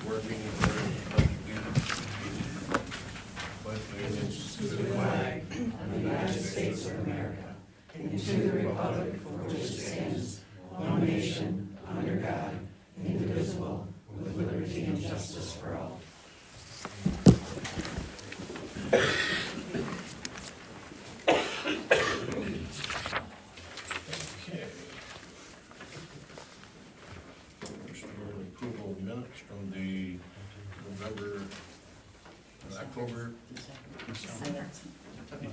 board meeting for pledge allegiance to the flag of the United States of America and to the republic for which it stands, one nation, under God, indivisible, with liberty and justice for all. From the October, December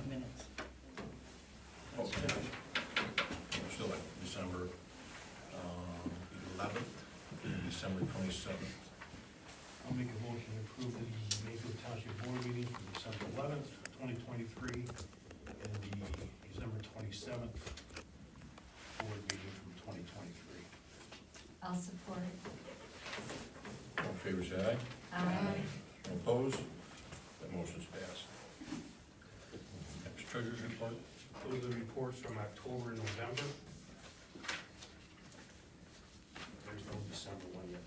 minutes. Okay. Still like December 11th and December 27th. I'll make a motion to approve the Mayfield Township Board meeting for December 11th, 2023, and the December 27th board meeting from 2023. I'll support it. All in favor, say aye. Aye. All opposed? That motion's passed. Next, treasurer's report. Those are the reports from October and November. There's no December one yet.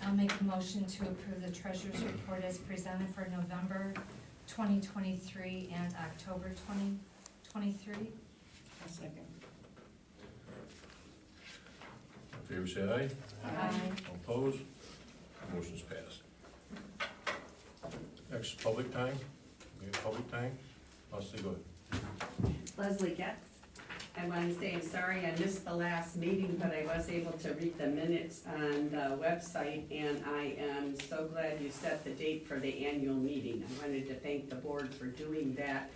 I'll make a motion to approve the treasurer's report as presented for November 2023 and October 2023. I'll second. All in favor, say aye. Aye. All opposed? That motion's passed. Next, public time. We have public time. Leslie, go ahead. Leslie Getz. I want to say I'm sorry I missed the last meeting, but I was able to read the minutes on the website, and I am so glad you set the date for the annual meeting. I wanted to thank the board for doing that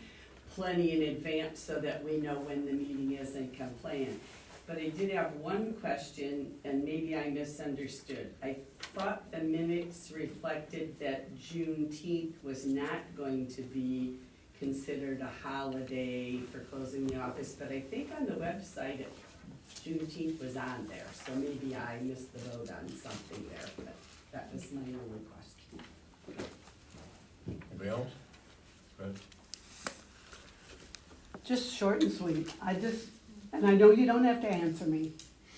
plenty in advance so that we know when the meeting is and can plan. But I did have one question, and maybe I misunderstood. I thought the minutes reflected that Juneteenth was not going to be considered a holiday for closing the office, but I think on the website, Juneteenth was on there, so maybe I missed the vote on something there, but that was my only question. Anybody else? Go ahead. Just short and sweet. And I know you don't have to answer me.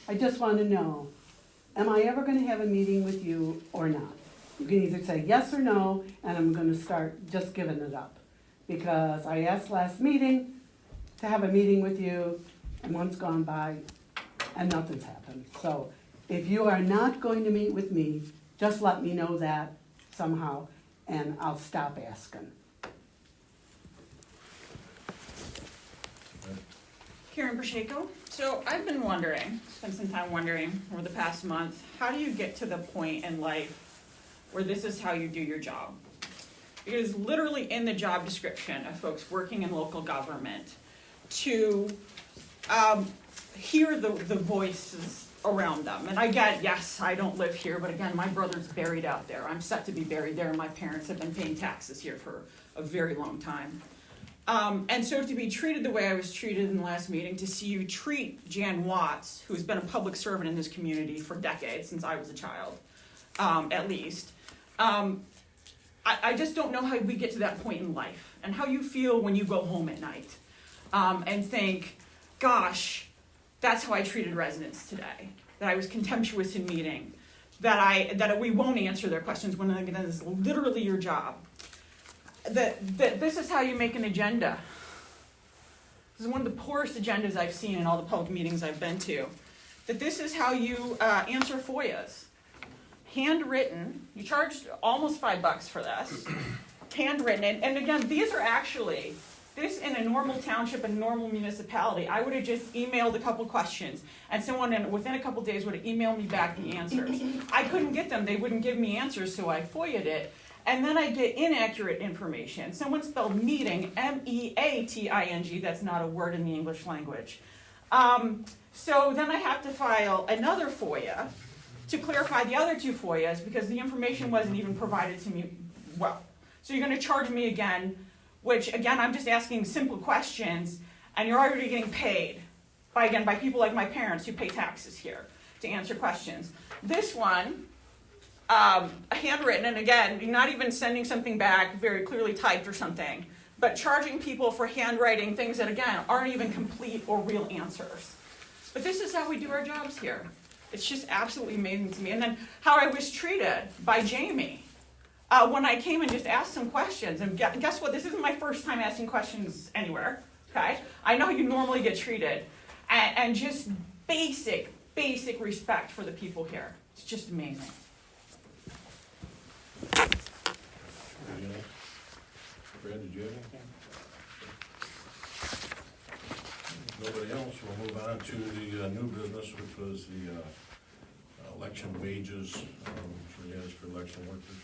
I just want to know, am I ever going to have a meeting with you or not? You can either say yes or no, and I'm going to start just giving it up. Because I asked last meeting to have a meeting with you, and month's gone by, and nothing's happened. So if you are not going to meet with me, just let me know that somehow, and I'll stop asking. Karen Pacheco. So I've been wondering, spent some time wondering over the past month, how do you get to the point in life where this is how you do your job? Because literally in the job description of folks working in local government to hear the voices around them. And I get, yes, I don't live here, but again, my brother's buried out there. I'm set to be buried there, and my parents have been paying taxes here for a very long time. And so to be treated the way I was treated in the last meeting, to see you treat Jan Watts, who's been a public servant in this community for decades, since I was a child, at least, I just don't know how we get to that point in life, and how you feel when you go home at night, and think, gosh, that's how I treated residents today, that I was contemptuous in meeting, that we won't answer their questions when that is literally your job. That this is how you make an agenda. This is one of the poorest agendas I've seen in all the public meetings I've been to. That this is how you answer FOIAs. Handwritten, you charged almost $5 for this. Handwritten, and again, these are actually, this in a normal township, a normal municipality, I would have just emailed a couple questions, and someone within a couple days would have emailed me back the answers. I couldn't get them, they wouldn't give me answers, so I FOIA'd it. And then I get inaccurate information. Someone spelled meeting, M-E-A-T-I-N-G, that's not a word in the English language. So then I have to file another FOIA to clarify the other two FOIAs because the information wasn't even provided to me well. So you're gonna charge me again, which again, I'm just asking simple questions, and you're already getting paid by people like my parents who pay taxes here to answer questions. This one, handwritten, and again, you're not even sending something back very clearly typed or something, but charging people for handwriting things that, again, aren't even complete or real answers. But this is how we do our jobs here. It's just absolutely amazing to me. And then how I was treated by Jamie when I came and just asked some questions. And guess what? This isn't my first time asking questions anywhere. Okay, I know how you normally get treated, and just basic respect for the people here. It's just amazing. Brad, did you have anything? Nobody else, we'll move on to the new business, which was the election wages, for election workers.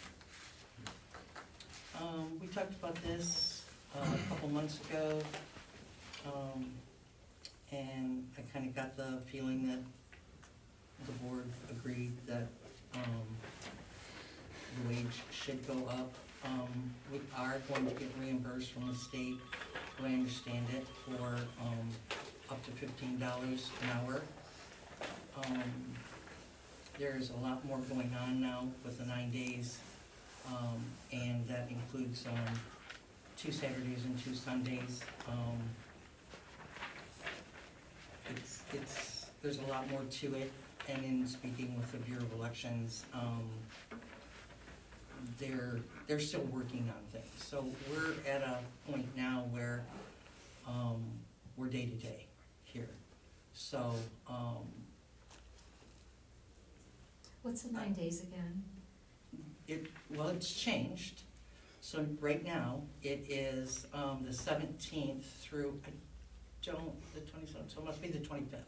We talked about this a couple months ago, and I kind of got the feeling that the board agreed that the wage should go up. We are going to get reimbursed from the state, the way I understand it, for up to $15 an hour. There's a lot more going on now with the 9 days, and that includes 2 Saturdays and 2 Sundays. There's a lot more to it, and in speaking with the Bureau of Elections, they're still working on things. So we're at a point now where we're day to day here. So What's the 9 days again? it's changed. So right now it is the 17th through the 27th. So it must be the 25th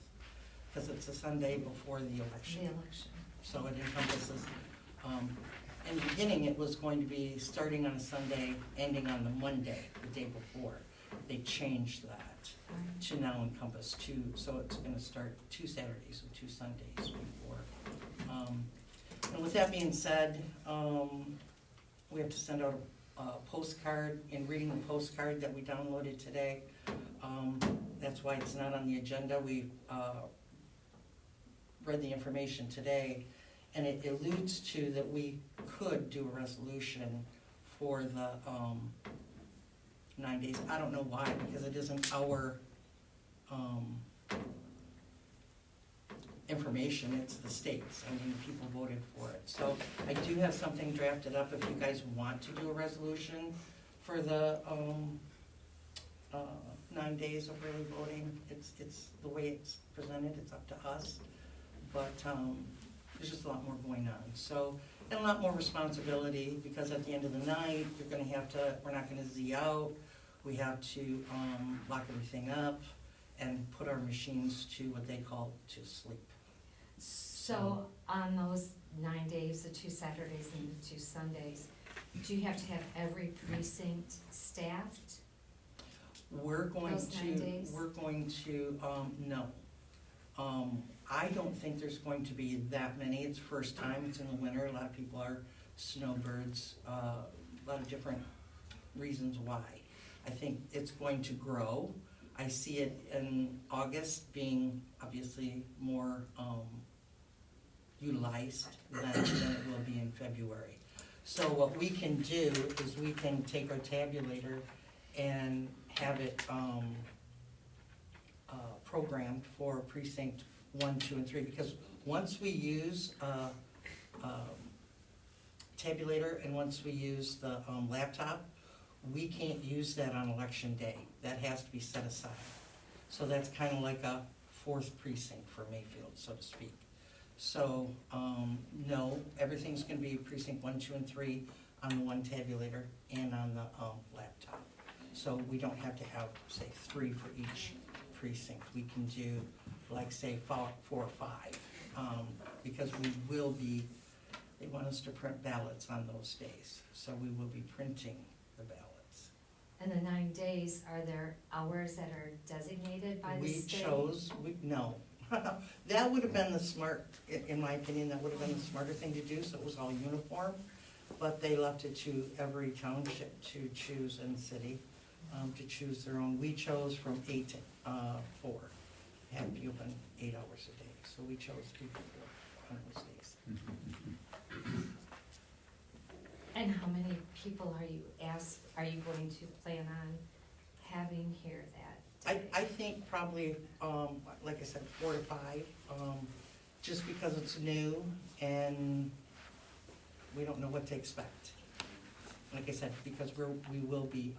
because it's a Sunday before the election. The election. So it encompasses, in the beginning, it was going to be starting on a Sunday, ending on the Monday, the day before. They changed that Right. to now encompass 2, so it's gonna start 2 Saturdays and 2 Sundays before. And with that being said, we have to send out a postcard. In reading the postcard that we downloaded today, that's why it's not on the agenda. We read the information today, and it alludes to that we could do a resolution for the 9 days. I don't know why, because it isn't our information, it's the state's. I mean, people voted for it. So I do have something drafted up if you guys want to do a resolution for the 9 days of early voting. It's the way it's presented, it's up to us. But there's just a lot more going on. So, and a lot more responsibility, because at the end of the night, you're gonna have to, we're not gonna Z out. We have to lock everything up and put our machines to what they call to sleep. So on those 9 days, the 2 Saturdays and the 2 Sundays, do you have to have every precinct staffed? We're going Those 9 days? No. I don't think there's going to be that many. It's first time, it's in the winter, a lot of people are snowbirds, a lot of different reasons why. I think it's going to grow. I see it in August being obviously more utilized than it will be in February. So what we can do is we can take our tabulator and have it programmed for precinct 1, 2, and 3, because once we use tabulator and once we use the laptop, we can't use that on election day. That has to be set aside. So that's kind of like a 4th precinct for Mayfield, so to speak. So, no, everything's gonna be precinct 1, 2, and 3 on the one tabulator and on the laptop. So we don't have to have, say, 3 for each precinct. We can do, like, say, 4 or 5, because we will be, they want us to print ballots on those days. So we will be printing the ballots. And the 9 days, are there hours that are designated by the state? No. That would have been the smart, in my opinion, that would have been the smarter thing to do, so it was all uniform. But they left it to every township to choose, and city, to choose their own. We chose from 8 to 4, had to be open 8 hours a day. So we chose 2 to 4 on those days. And how many people are you going to plan on having here that day? I think probably, like I said, 4 to 5, just because it's new and we don't know what to expect. Like I said, because we will be,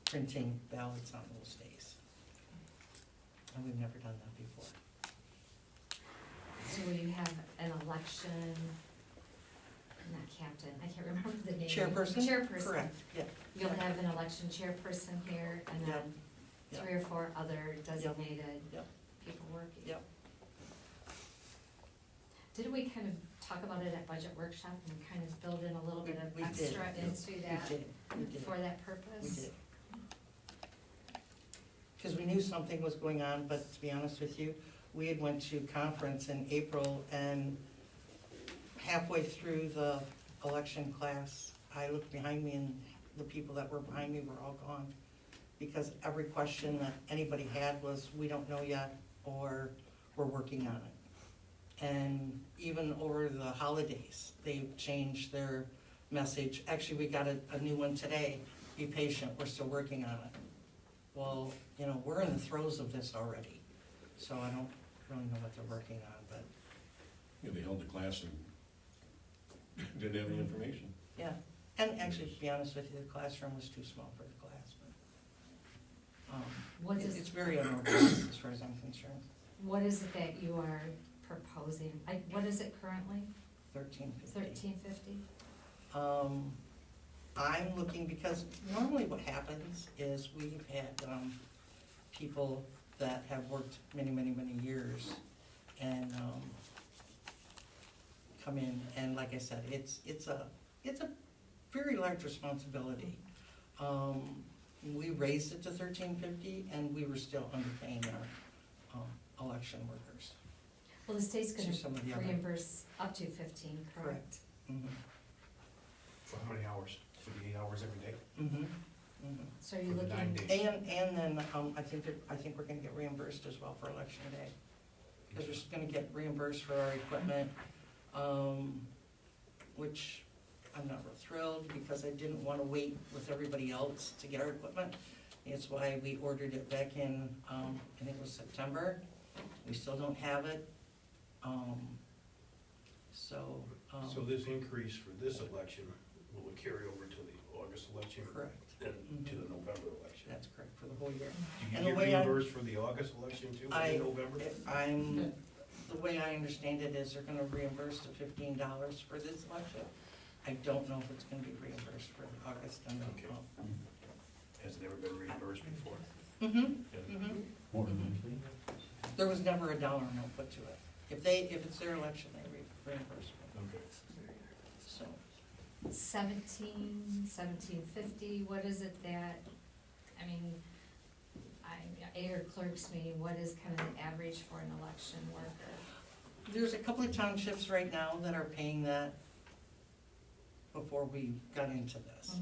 printing ballots on those days. And we've never done that before. So will you have an election, not captain, I can't remember the name. Chairperson? Chairperson. Correct, yeah. You'll have an election chairperson here and Yep. then Yep. 3 or 4 other designated Yep. people working. Yep. Didn't we kind of talk about it at budget workshop and kind of build in a little bit of We did. extra into that We did. for that We purpose? did. Because we knew something was going on, but to be honest with you, we had went to conference in April, and halfway through the election class, I looked behind me and the people that were behind me were all gone. Because every question that anybody had was, we don't know yet, or we're working on it. And even over the holidays, they changed their message. Actually, we got a new one today, be patient, we're still working on it. Well, you know, we're in the throes of this already, so I don't really know what they're working on, but, Yeah, they held the class and didn't have any information. yeah. And actually, to be honest with you, the classroom was too small for the class, but, What is, it's very unorganized as far as I'm concerned. what is it that you are proposing? What is it currently? 1350. 1350? I'm looking, because normally what happens is we've had, people that have worked many, many, many years and, come in, and like I said, it's a very large responsibility. We raised it to 1350 and we were still underpaying our, election workers. Well, the state's To some of the gonna other- reimburse up to 15, correct? Mhm. For how many hours? 48 hours every day? Mhm. Mhm. So are you For the 9 looking, days. And then, I think we're gonna get reimbursed as well for election day. Because we're just gonna get reimbursed for our equipment, which I'm not real thrilled, because I didn't wanna wait with everybody else to get our equipment. It's why we ordered it back in, I think it was September. We still don't have it. So, So this increase for this election will carry over to the August election correct, and to the November election? that's correct, for the whole year. Do you And the get way I- reimbursed for the August election too, I- in November? The way I understand it is they're gonna reimburse the $15 for this election. I don't know if it's gonna be reimbursed for August and Okay. Has it ever been reimbursed before? Mm-hmm, Yeah. mm-hmm. There was never a dollar amount put to it. If it's their election, they reimburse me, Okay. so. 1750, what is it that, I mean, at your clerk's meeting, what is kind of the average for an election worker? There's a couple of townships right now that are paying that before we got into this.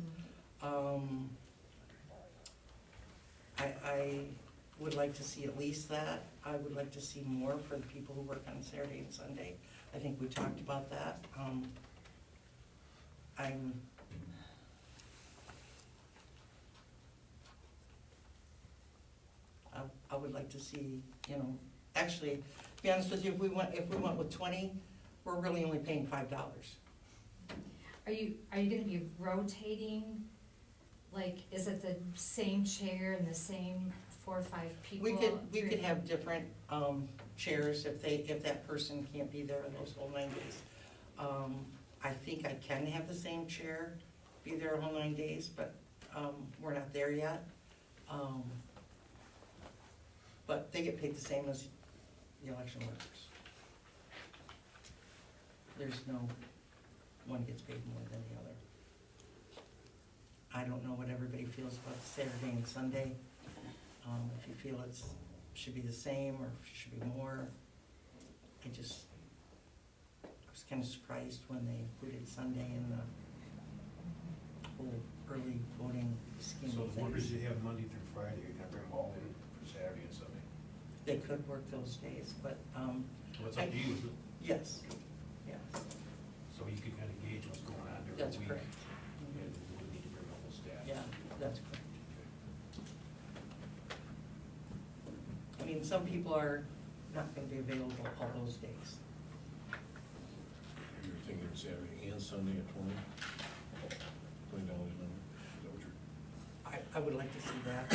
I would like to see at least that. I would like to see more for the people who work on Saturday and Sunday. I think we talked about that. I would like to see, you know, actually, to be honest with you, if we went with 20, we're really only paying $5. Are you gonna be rotating? Like, is it the same chair and the same 4 or 5 people? We could have different, chairs if that person can't be there those whole 9 days. I think I can have the same chair be there a whole 9 days, but, we're not there yet. But they get paid the same as the election workers. There's no, one gets paid more than the other. I don't know what everybody feels about Saturday and Sunday. If you feel should be the same or if it should be more. I was kind of surprised when they included Sunday in the whole early voting scheme So of the workers things. you have Monday through Friday, you have to bring them all in for Saturday and Sunday? They could work those days, but, Well, it's up to you, isn't it? yes, yes, So you can kind of gauge what's going on during that's the week. correct. And you would need to bring the whole staff. Yeah, that's correct. I mean, some people are not gonna be available all those days. You're thinking Saturday and Sunday at $20 an hour? Is that what you're, I would like to see that.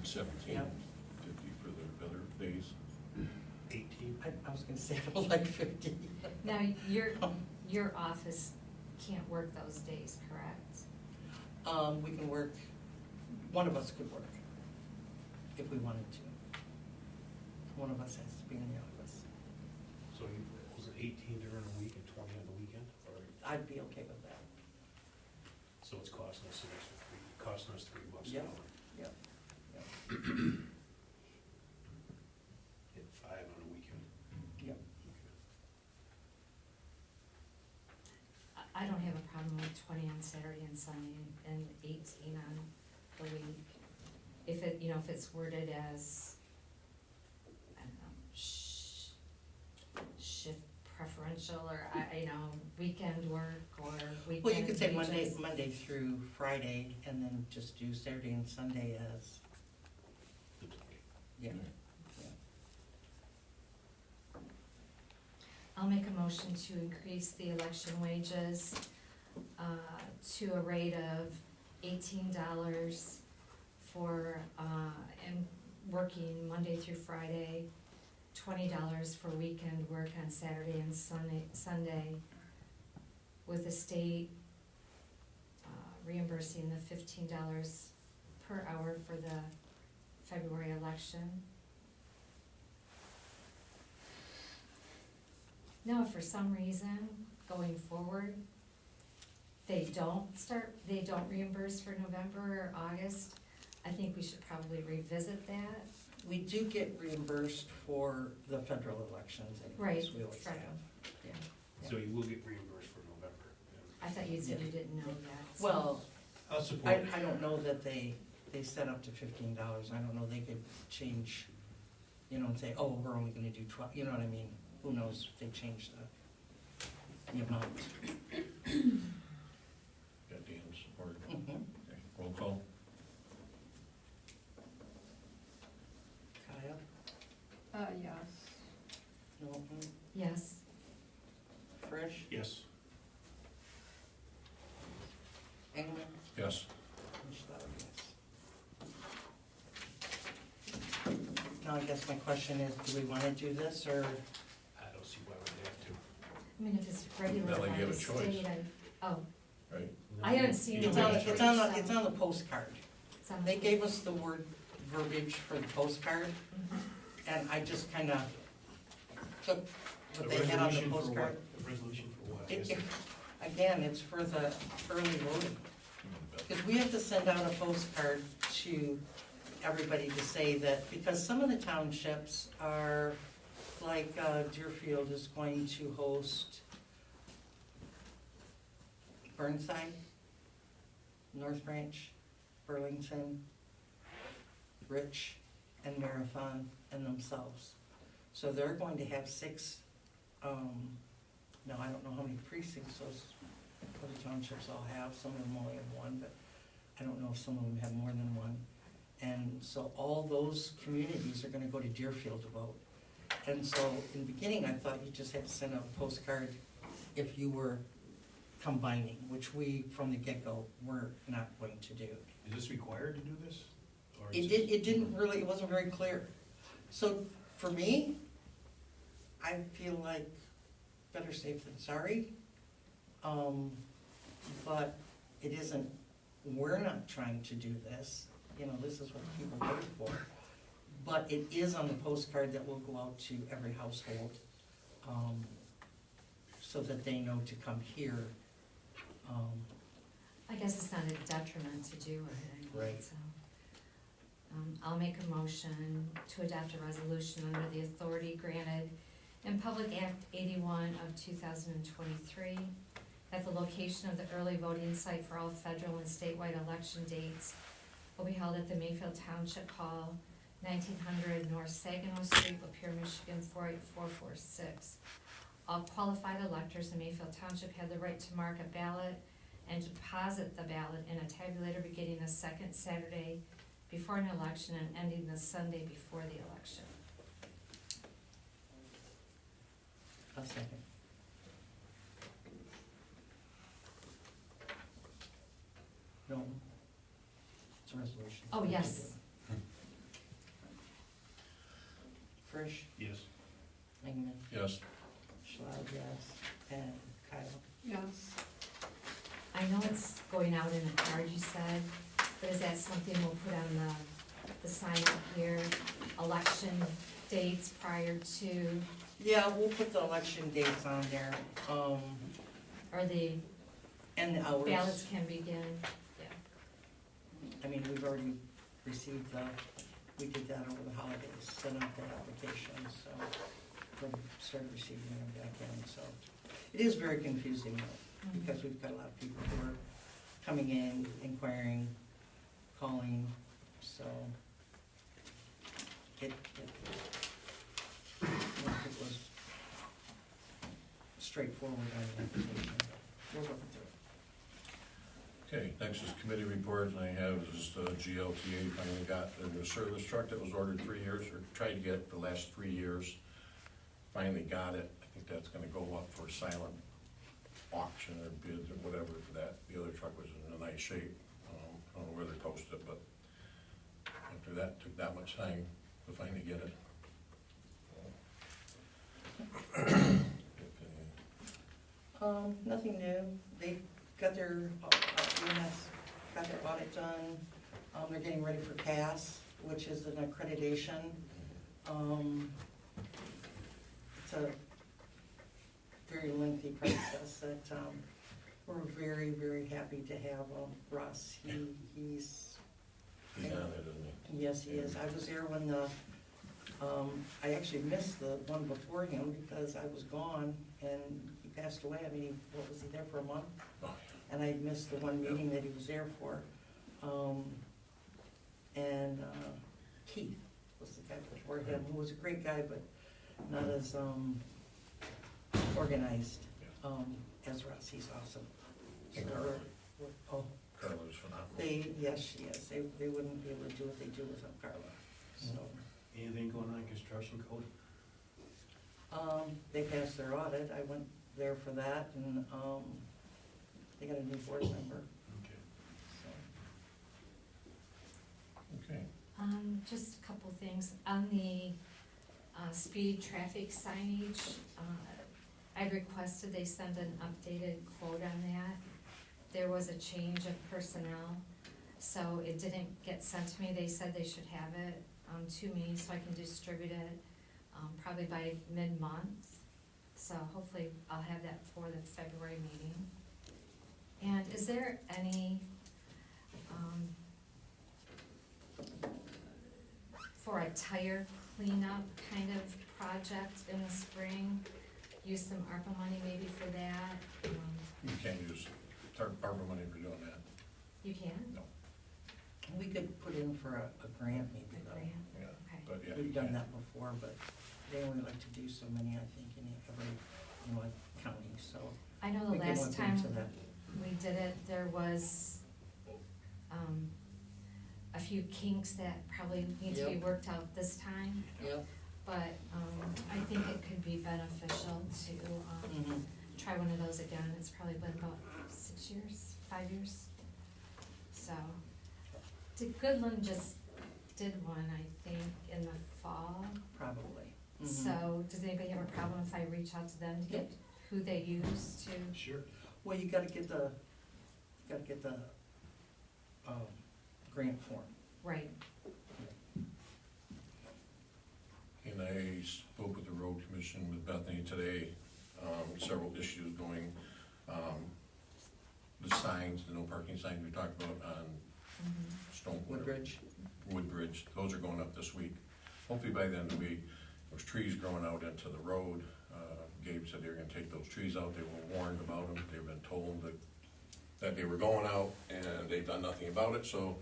17, Yep. 50 for the other days? 18. I was gonna say I would like 50. Now, your office can't work those days, correct? We can work, one of us could work, if we wanted to. One of us has to be in the office. So was it 18 during the week and 20 on the weekend? Or, I'd be okay with that. so it's costing us an extra $3 an Yep. hour. Yep. Yep. Hit 5 on a weekend. Yep. I don't have a problem with 20 on Saturday and Sunday and 18 on the week. If it, if it's worded as, I don't know, shift preferential, or weekend work, or weekend Well, you could say wages. Monday through Friday, and then just do Saturday and Sunday as, The 20. yeah. I'll make a motion to increase the election wages to a rate of $18 for, and working Monday through Friday, $20 for weekend work on Saturday and Sunday, with the state reimbursing the $15 per hour for the February election. Now, if for some reason, going forward, they don't reimburse for November or August, I think we should probably revisit that. We do get reimbursed for the federal elections anyways, Right, we always have. federal. Yeah. So you will get reimbursed for November. I thought you said Yeah. you didn't know that. so- Well, I'll support I don't know that they set up to $15, I don't know, they could change, and say, oh, we're only gonna do 12, you know what I mean? Who knows if they change the amount. Got Dan's support? Mhm. Okay, roll call? Kyle, Yes. Knowlton, Yes, Frisch, Yes. Engelman, Yes. and Schlaud, yes. Now, I guess my question is, do we wanna do this, or? I don't see why we'd have to. I mean, if it's regulated Not like by you have the a choice. state, Right? I haven't seen You It's the don't on, have a it's choice. on, the- it's on the postcard. it's on They the- gave us the word verbiage for the postcard, Mhm. and I just kinda took A what they had on the resolution for postcard. what? A resolution for what? Again, it's for the early voting, because we have to send out a postcard to everybody to say that, because some of the townships are, like Deerfield is going to host Burnside, North Branch, Burlington, Rich, and Marathon, and themselves. So they're going to have 6, now I don't know how many precincts those other townships all have, some of them only have 1, but I don't know if some of them have more than 1. And so all those communities are gonna go to Deerfield to vote. And so in the beginning, I thought you just had to send out a postcard if you were combining, which we, from the get-go, were not going to do. Is this required to do this? Or It is did, it didn't really, it wasn't very clear. So for me, I feel like better safe than sorry. But it isn't, we're not trying to do this, this is what the people voted for. But it is on the postcard that will go out to every household, so that they know to come here. I guess it's not a detriment to do it. Right. So, I'll make a motion to adopt a resolution under the authority granted in Public Act 81 of 2023, that the location of the early voting site for all federal and statewide election dates will be held at the Mayfield Township Hall, 1900 North Saginaw Street, Lapeer, Michigan 48446. All qualified electors in Mayfield Township have the right to mark a ballot and deposit the ballot in a tabulator beginning the second Saturday before an election and ending the Sunday before the election. I'll second. No. It's a resolution. Oh, yes. Frisch, Yes. Engelman, Yes. Schlaud, yes, and Kile. Yes. I know it's going out in a card, you said, but is that something we'll put on the sign up here? Election dates prior to, Yeah, we'll put the election dates on there, or the and the hours. ballots can begin? Yeah. I mean, we've already received we did that over the holidays, sent out the application, so, started receiving them back in, so. It is very confusing though, because we've got a lot of people who are coming in, inquiring, calling, so. It was straightforward on the application, but we're working through it. Okay, next is committee reports, and I have just GLTA finally got the new service truck that was ordered 3 years, or tried to get it for the last 3 years. Finally got it. I think that's gonna go up for silent auction or bids or whatever for that. The other truck was in a nice shape. I don't know where they posted it, but after that, took that much time to finally get it. Nothing new. They got their, EMS got their audit done. They're getting ready for CAS, which is an accreditation. It's a very lengthy process that, we're very, very happy to have, Russ. He's He's on it, isn't he? Yes, he is. I was there when I actually missed the one before him because I was gone and he passed away. I mean, was he there for a month? Oh, And I missed the one meeting that he was there for. Keith was the guy before him, who was a great guy, but not as, organized, as Russ. He's awesome. And So Carla. oh, Carla's phenomenal. yes, she is. They wouldn't be able to do what they do without Carla, so. Anything going on in construction code? They passed their audit. I went there for that and, they got a new board member, Okay. so. Okay. Just a couple things. On the speed traffic signage, I requested they send an updated quote on that. There was a change of personnel, so it didn't get sent to me. They said they should have it to me so I can distribute it probably by mid-month. So hopefully I'll have that for the February meeting. And is there any, for a tire cleanup kind of project in the spring, use some ARPA money maybe for that? You can't use ARPA money for doing that. You can? No. We could put in for a grant maybe A though. grant? Yeah, Okay. but yeah. We've you done can't. that before, but they only like to do so many, I think, in every, county, so. I know we the can last look time into that. we did it, there was a few kinks that probably need to be Yep. worked out this time, Yep. but I think it could be beneficial to Mhm. try one of those again. It's probably been about 6 years, 5 years. So, Goodland just did one, I think, in the fall. Probably. Mhm. So, does anybody have a problem if I reach out to them to get who they use to? Sure. Well, you gotta get the, grant form. Right. And I spoke with the road commission with Bethany today, several issues going, the signs, the no parking signs we talked about on Stone. Woodbridge. Woodbridge, those are going up this week. Hopefully by the end of the week, there's trees growing out into the road. Gabe said they were gonna take those trees out, they were warned about them, they've been told that they were going out, and they've done nothing about it, so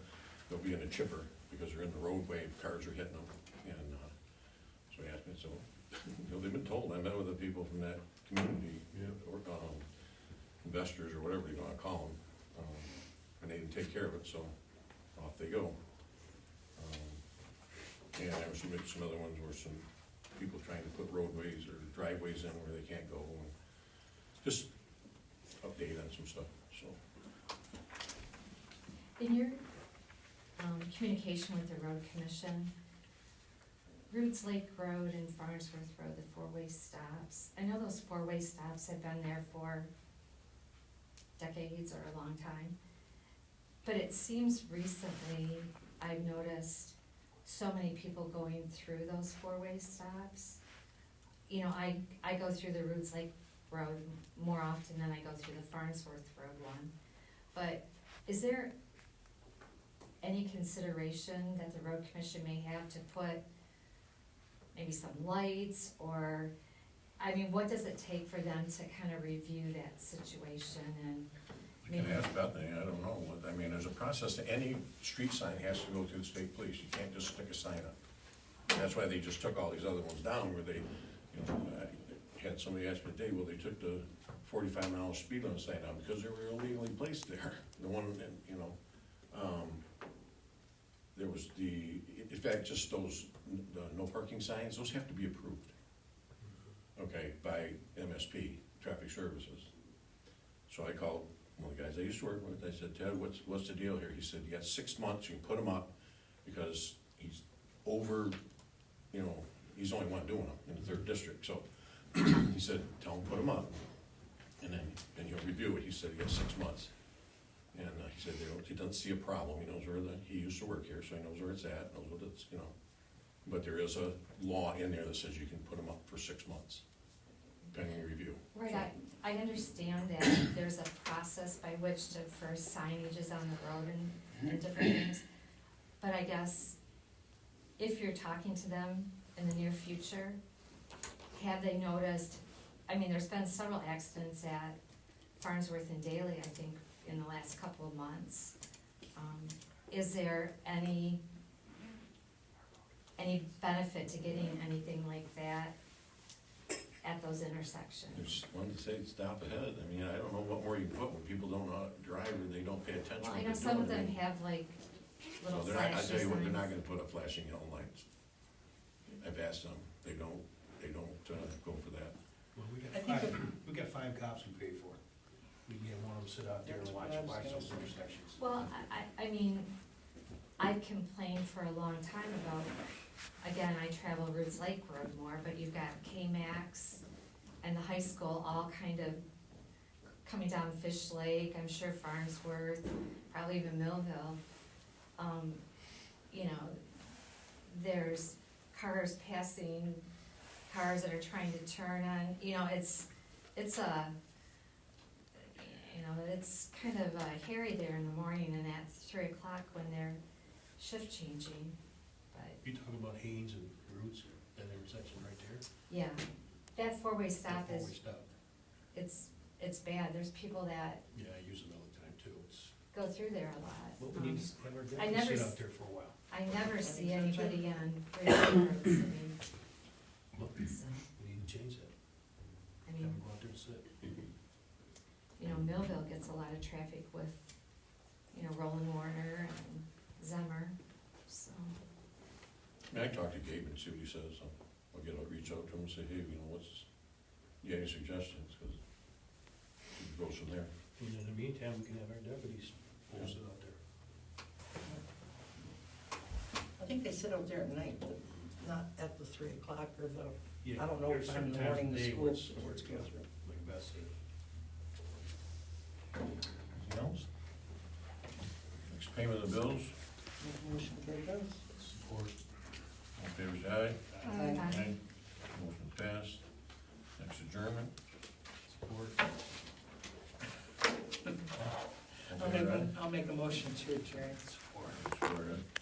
they'll be in a chipper, because they're in the roadway, cars are hitting them, and, so he asked me, so, they've been told. I met with the people from that community, or, investors, or whatever you wanna call them, and they didn't take care of it, so off they go. And there were some other ones where some people trying to put roadways or driveways in where they can't go, and just update on some stuff, so. In your communication with the road commission, Roots Lake Road and Farnsworth Road, the four-way stops, I know those four-way stops have been there for decades or a long time, but it seems recently I've noticed so many people going through those four-way stops. You know, I go through the Roots Lake Road more often than I go through the Farnsworth Road one, but is there any consideration that the road commission may have to put maybe some lights, or, I mean, what does it take for them to kind of review that situation and You can ask Bethany, I don't know, I mean, there's a process, to any street sign has to go through the state police, you can't just stick a sign up. That's why they just took all these other ones down, where they, you know, I had somebody ask me today, well, they took the 45-mile speed limit sign down because they were illegally placed there. The one, you know, there was in fact, just those, the no parking signs, those have to be approved, okay, by MSP, Traffic Services. So I called one of the guys I used to work with, I said, Ted, what's the deal here? He said, you got 6 months, you can put them up, because he's over, you know, he's the only one doing them in the 3rd district, so he said, tell him, put them up, and then he'll review it. He said he got 6 months. And he said he doesn't see a problem, he knows he used to work here, so he knows where it's at, knows what it's, you know. But there is a law in there that says you can put them up for 6 months, pending review. Right, So, I understand that there's a process by which to first signages on the road and different things, but I guess if you're talking to them in the near future, have they noticed, I mean, there's been several accidents at Farnsworth and Daly, I think, in the last couple of months. Is there any benefit to getting anything like that at those intersections? There's one to say stop ahead, I mean, I don't know what more you can put when people don't know how to drive or they don't pay attention. Well, I when know they're some of doing them it. have like little So they're not, I flashy tell you what, they're not signs. gonna put up flashing yellow lights. I've asked them, they don't go for that. Well, I think we got 5 cops we pay for. We can get one of them sit out there and That's watch what I was gonna those say. intersections. Well, I mean, I complained for a long time about, again, I travel Roots Lake Road more, but you've got K-Max and the high school all kind of coming down Fish Lake, I'm sure Farnsworth, probably even Millville. You know, there's cars passing, cars that are trying to turn on, you know, it's kind of hairy there in the morning and at 3 o'clock when they're shift changing, but, You talk about Haynes and Roots, that intersection right there. yeah. That four-way stop Before is, we stop. it's bad, there's people that Yeah, I use it all the time too. It's, go through there a lot. well, we need to have our I guys never sit s- out there for a while. I never see anybody on Roots, I mean, Look, so, we need to change that. I Have mean, them go out there and sit. you know, Millville gets a lot of traffic with, you know, Roland Warner and Zemmer, so. I mean, I talk to Gabe and see what he says, I'll reach out to him and say, hey, you know, you have any suggestions, cause it goes from there. And in the meantime, we can have our deputies sit out there. I think they sit out there at night, but not at the 3 o'clock or the, Yeah, I don't know there's if I'm certain times morning of the day school where it's sports go good, through. like Beth said. Anything else? Next payment of the bills, Make a motion to pay those. Support. all in favor, say aye. Aye. Motion passed. Next adjournment. Support. All in favor, aye. I'll make a motion to adjourn. Support. Support, aye.